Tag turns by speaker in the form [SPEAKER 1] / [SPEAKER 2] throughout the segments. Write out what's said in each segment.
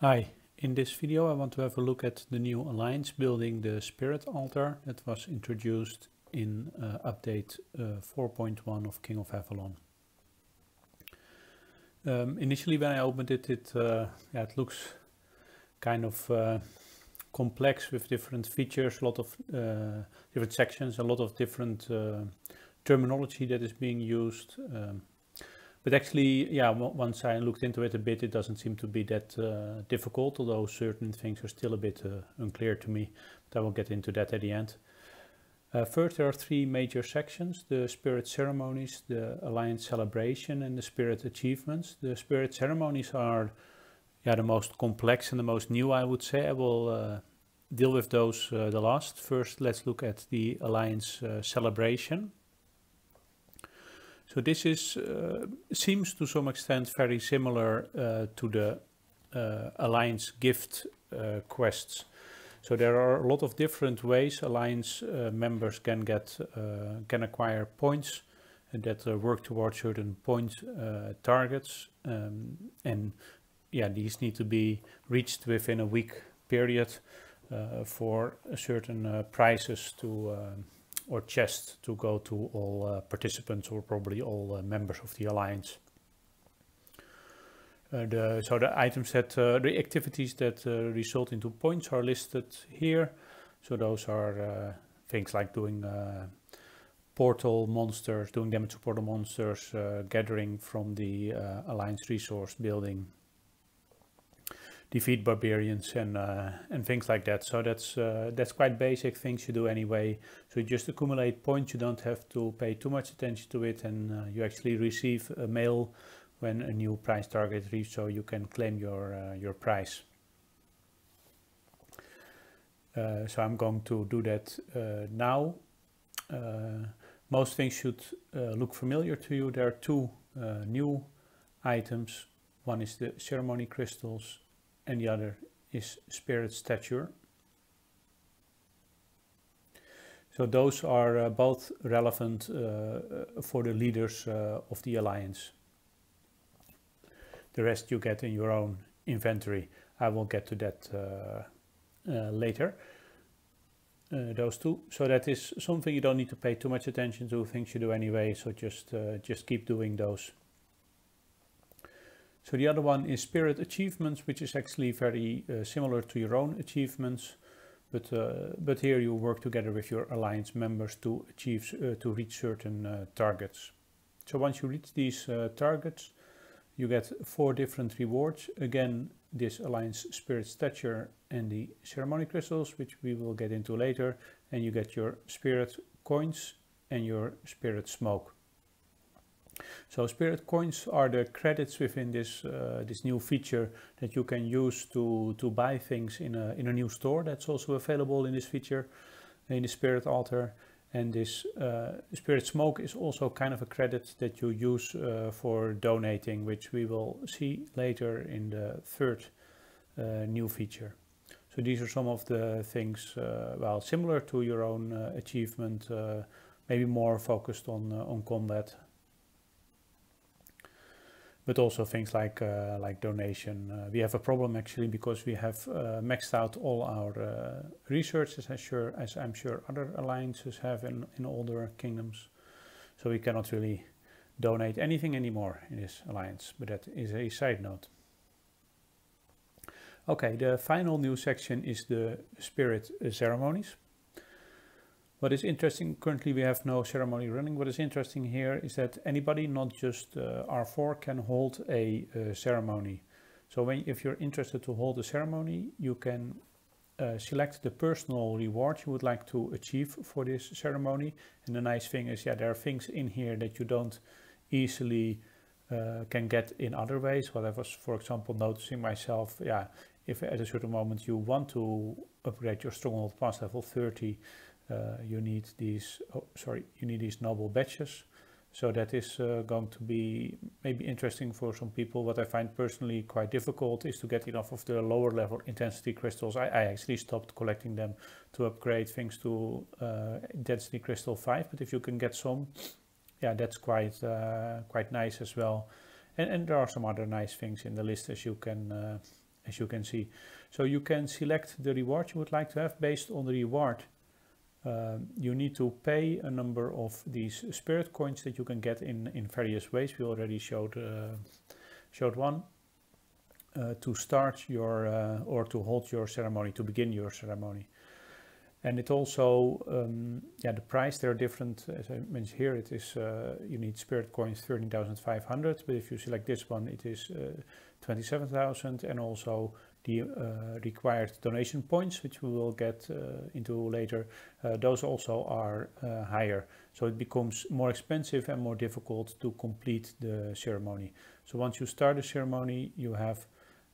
[SPEAKER 1] Hi, in this video I want to have a look at the new alliance building the Spirit Altar that was introduced in update 4.1 of King of Avalon. Initially when I opened it, it looks kind of complex with different features, a lot of different sections, a lot of different terminology that is being used. But actually, yeah, once I looked into it a bit, it doesn't seem to be that difficult, although certain things are still a bit unclear to me, but I will get into that at the end. First, there are three major sections: the Spirit Ceremonies, the Alliance Celebration, and the Spirit Achievements. The Spirit Ceremonies are the most complex and the most new, I would say. I will deal with those the last. First, let's look at the Alliance Celebration. So this is seems to some extent very similar to the Alliance gift quests. So there are a lot of different ways Alliance members can acquire points and that work towards certain point targets, and these need to be reached within a week period for certain prizes to or chests to go to all participants, or probably all members of the Alliance. So the items that, the activities that result into points are listed here. So those are things like doing portal monsters, doing damage to portal monsters, gathering from the Alliance resource building, defeat barbarians, and things like that. So that's quite basic things you do anyway. So you just accumulate points. You don't have to pay too much attention to it, and you actually receive a mail when a new prize target reaches, so you can claim your prize. So I'm going to do that now. Most things should look familiar to you. There are two new items. One is the ceremony crystals, and the other is Spirit Stature. So those are both relevant for the leaders of the Alliance. The rest you get in your own inventory. I will get to that later. Those two. So that is something you don't need to pay too much attention to, things you do anyway, so just keep doing those. So the other one is Spirit Achievements, which is actually very similar to your own achievements, but here you work together with your Alliance members to achieve to reach certain targets. So once you reach these targets, you get 4 different rewards. Again, this Alliance Spirit Stature and the Ceremony Crystals, which we will get into later, and you get your Spirit Coins and your Spirit Smoke. So Spirit Coins are the credits within this this new feature that you can use to buy things in a new store. That's also available in this feature, in the Spirit Altar. And this Spirit Smoke is also kind of a credit that you use for donating, which we will see later in the third new feature. So these are some of the things, well, similar to your own achievement, maybe more focused on combat. But also things like donation. We have a problem actually because we have maxed out all our researches, as I'm sure other alliances have in older kingdoms. So we cannot really donate anything anymore in this alliance, but that is a side note. Okay, the final new section is the Spirit Ceremonies. What is interesting, currently we have no ceremony running. What is interesting here is that anybody, not just R4, can hold a ceremony. So if you're interested to hold a ceremony, you can select the personal reward you would like to achieve for this ceremony. And the nice thing is, there are things in here that you don't easily can get in other ways. What I was, for example, noticing myself, if at a certain moment you want to upgrade your stronghold past level 30, you need these noble badges. So that is going to be maybe interesting for some people. What I find personally quite difficult is to get enough of the lower level intensity crystals. I actually stopped collecting them to upgrade things to intensity crystal 5, but if you can get some, that's quite nice as well. And there are some other nice things in the list, as you can as you can see. So you can select the reward you would like to have. Based on the reward, you need to pay a number of these spirit coins that you can get in various ways. We already showed one. To start your or to hold your ceremony, to begin your ceremony. And it also, the price, there are different, as I mentioned here, it is, you need spirit coins 13,500, but if you select this one, it is 27,000, and also the required donation points, which we will get into later, those also are higher. So it becomes more expensive and more difficult to complete the ceremony. So once you start the ceremony, you have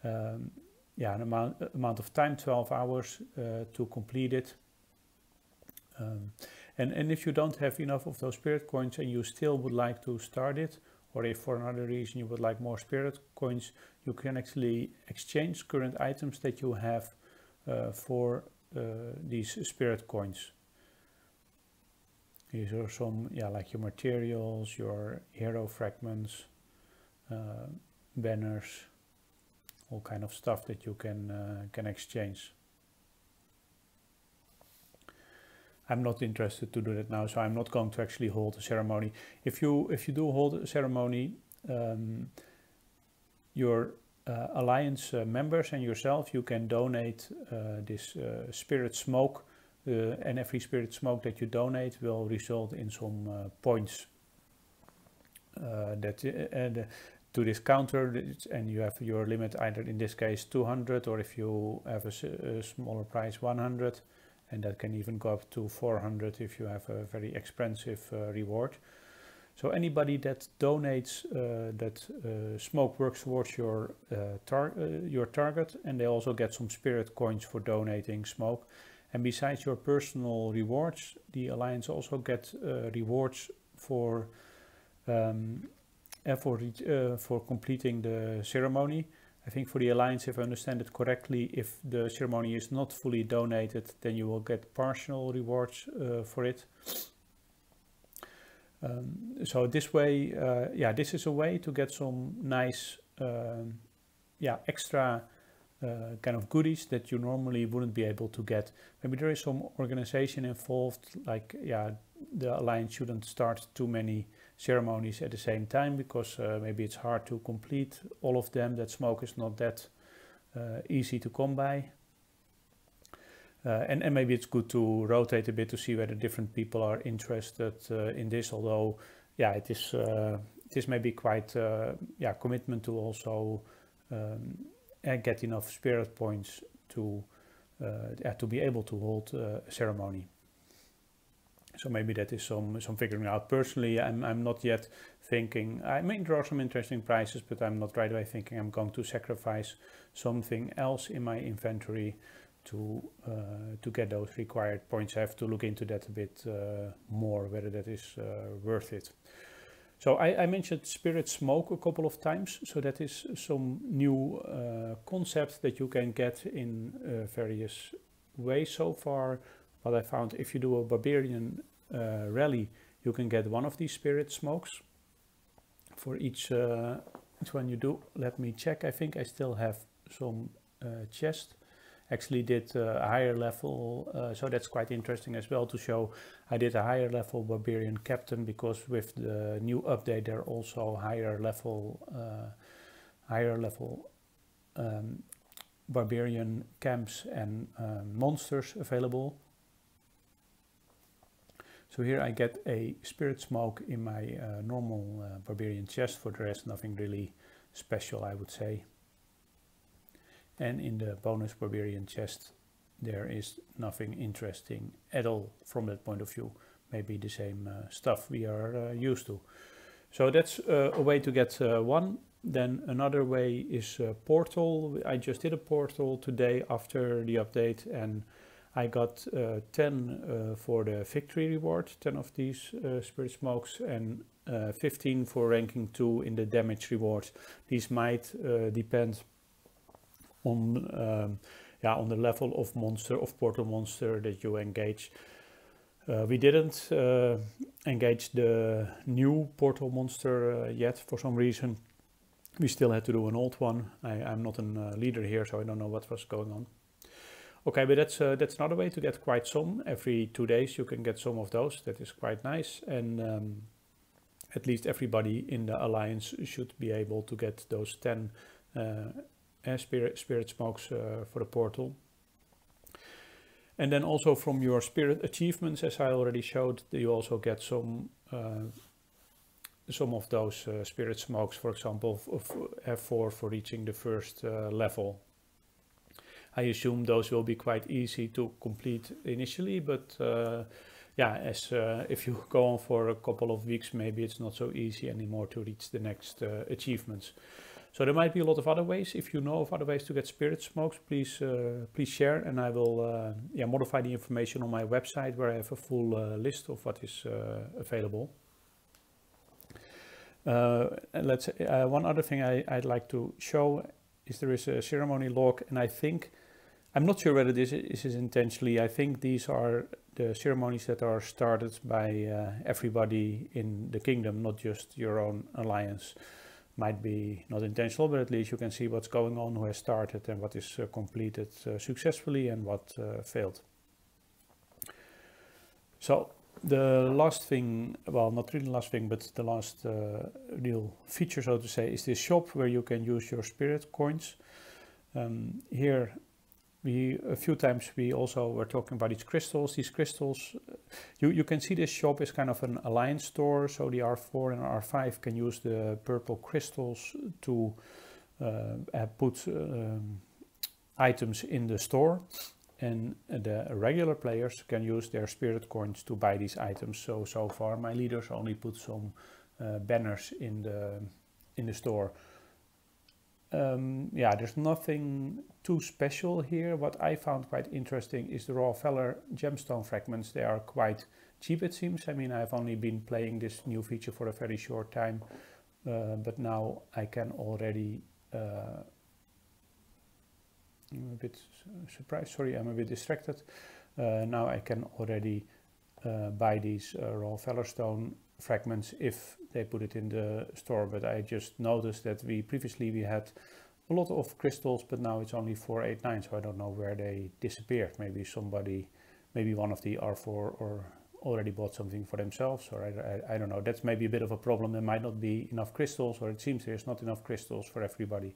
[SPEAKER 1] an amount of time, 12 hours to complete it. And if you don't have enough of those spirit coins and you still would like to start it, or if for another reason you would like more spirit coins, you can actually exchange current items that you have for these spirit coins. These are some, like your materials, your hero fragments, banners, all kind of stuff that you can exchange. I'm not interested to do that now, so I'm not going to actually hold a ceremony. If you do hold a ceremony, your alliance members and yourself, you can donate this spirit smoke, and every spirit smoke that you donate will result in some points to this counter, and you have your limit either in this case 200, or if you have a smaller price 100. And that can even go up to 400 if you have a very expensive reward. So anybody that donates that smoke works towards your target, and they also get some spirit coins for donating smoke. And besides your personal rewards, the Alliance also gets rewards for completing the ceremony. I think for the Alliance, if I understand it correctly, if the ceremony is not fully donated, then you will get partial rewards for it. So this way, this is a way to get some nice, extra kind of goodies that you normally wouldn't be able to get. Maybe there is some organization involved, like, the Alliance shouldn't start too many ceremonies at the same time, because maybe it's hard to complete all of them. That smoke is not that easy to come by. And maybe it's good to rotate a bit to see whether different people are interested in this, although it is maybe quite commitment to also get enough spirit points to be able to hold a ceremony. So maybe that is some figuring out. Personally, I'm not yet thinking, I mean, there are some interesting prices, but I'm not right away thinking I'm going to sacrifice something else in my inventory to get those required points. I have to look into that a bit more, whether that is worth it. So I mentioned spirit smoke a couple of times. So that is some new concept that you can get in various ways so far. But I found if you do a barbarian rally, you can get one of these spirit smokes for each one you do. Let me check. I think I still have some chest. Actually did a higher level, so that's quite interesting as well to show. I did a higher level barbarian captain, because with the new update there are also higher level barbarian camps and monsters available. So here I get a spirit smoke in my normal barbarian chest. For the rest, nothing really special, I would say. And in the bonus barbarian chest, there is nothing interesting at all from that point of view. Maybe the same stuff we are used to. So that's a way to get one. Then another way is portal. I just did a portal today after the update, and I got 10 for the victory reward, 10 of these spirit smokes, and 15 for ranking 2 in the damage rewards. These might depend on the level of monster, of portal monster that you engage. We didn't engage the new portal monster yet for some reason. We still had to do an old one. I'm not a leader here, so I don't know what was going on. Okay, but that's another way to get quite some. Every 2 days you can get some of those. That is quite nice. And at least everybody in the alliance should be able to get those 10 spirit smokes for the portal. And then also from your spirit achievements, as I already showed, you also get some of those spirit smokes, for example, F4 for reaching the first level. I assume those will be quite easy to complete initially, but yeah, if you go on for a couple of weeks, maybe it's not so easy anymore to reach the next achievements. So there might be a lot of other ways. If you know of other ways to get spirit smokes, please share, and I will modify the information on my website where I have a full list of what is available. And one other thing I'd like to show is there is a ceremony log, and I'm not sure whether this is intentionally. I think these are the ceremonies that are started by everybody in the kingdom, not just your own alliance. Might be not intentional, but at least you can see what's going on, who has started, and what is completed successfully and what failed. So the last thing, well, not really the last thing, but the last real feature, so to say, is this shop where you can use your spirit coins. Here, a few times we also were talking about these crystals. These crystals, you can see this shop is kind of an alliance store, so the R4 and R5 can use the purple crystals to put items in the store, and the regular players can use their spirit coins to buy these items. So far my leaders only put some banners in the store. Yeah, there's nothing too special here. What I found quite interesting is the raw feller gemstone fragments. They are quite cheap, it seems. I mean, I've only been playing this new feature for a very short time, but now I can already I'm a bit surprised, sorry, I'm a bit distracted. Now I can already buy these raw fellerstone fragments if they put it in the store, but I just noticed that previously we had a lot of crystals, but now it's only 489, so I don't know where they disappeared. Maybe one of the R4 or already bought something for themselves, or I don't know. That's maybe a bit of a problem. There might not be enough crystals, or it seems there's not enough crystals for everybody,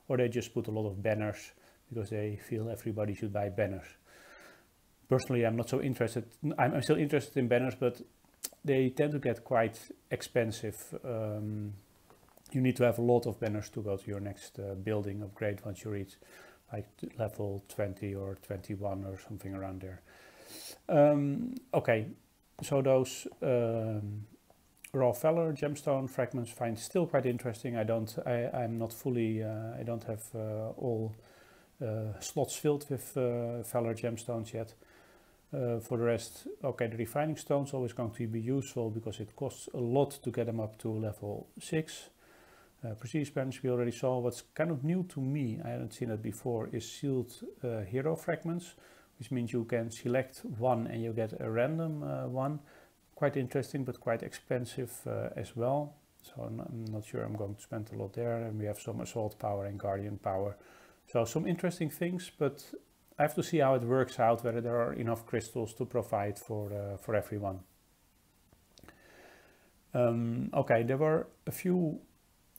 [SPEAKER 1] or they just put a lot of banners because they feel everybody should buy banners. Personally, I'm not so interested. I'm still interested in banners, but they tend to get quite expensive. You need to have a lot of banners to go to your next building upgrade once you reach like level 20 or 21 or something around there. Okay, so those raw feller gemstone fragments find still quite interesting. I'm not fully, I don't have all slots filled with feller gemstones yet. For the rest, okay, the refining stones always going to be useful because it costs a lot to get them up to level 6. Prestige bench we already saw. What's kind of new to me, I hadn't seen it before, is sealed hero fragments, which means you can select one and you get a random one. Quite interesting, but quite expensive as well. So I'm not sure I'm going to spend a lot there. And we have some assault power and guardian power. So some interesting things, but I have to see how it works out, whether there are enough crystals to provide for everyone. Okay, there were a few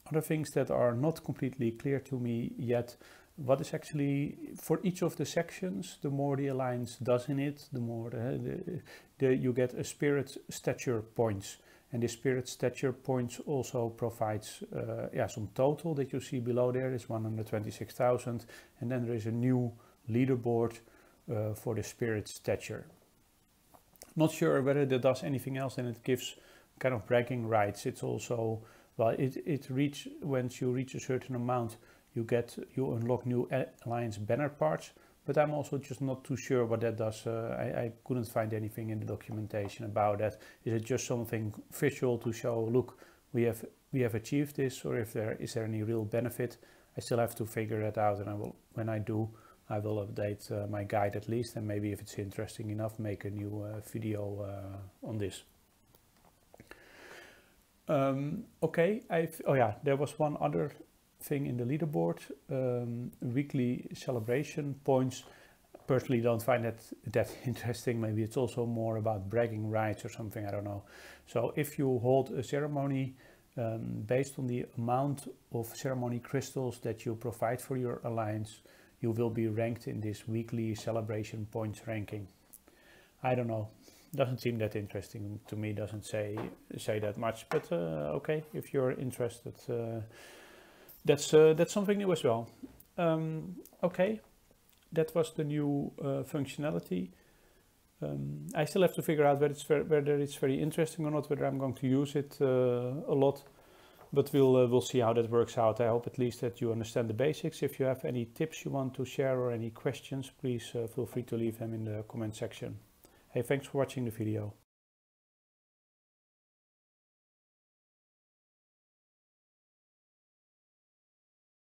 [SPEAKER 1] other things that are not completely clear to me yet. What is actually, for each of the sections, the more the alliance does in it, the more you get a spirit stature points. And the spirit stature points also provides some total that you see below there is 126,000. And then there is a new leaderboard for the spirit stature. Not sure whether that does anything else, and it gives kind of bragging rights. It's also, well, once you reach a certain amount, you unlock new alliance banner parts, but I'm also just not too sure what that does. I couldn't find anything in the documentation about that. Is it just something visual to show, look, we have achieved this, or is there any real benefit? I still have to figure that out, and when I do, I will update my guide at least, and maybe if it's interesting enough, make a new video on this. Okay, there was one other thing in the leaderboard, weekly celebration points. Personally don't find that interesting. Maybe it's also more about bragging rights or something, I don't know. So if you hold a ceremony, based on the amount of ceremony crystals that you provide for your alliance, you will be ranked in this weekly celebration points ranking. I don't know, doesn't seem that interesting to me, doesn't say that much, but okay, if you're interested, that's something new as well. Okay, that was the new functionality. I still have to figure out whether it's very interesting or not, whether I'm going to use it a lot, but we'll see how that works out. I hope at least that you understand the basics. If you have any tips you want to share or any questions, please feel free to leave them in the comment section. Hey, thanks for watching the video.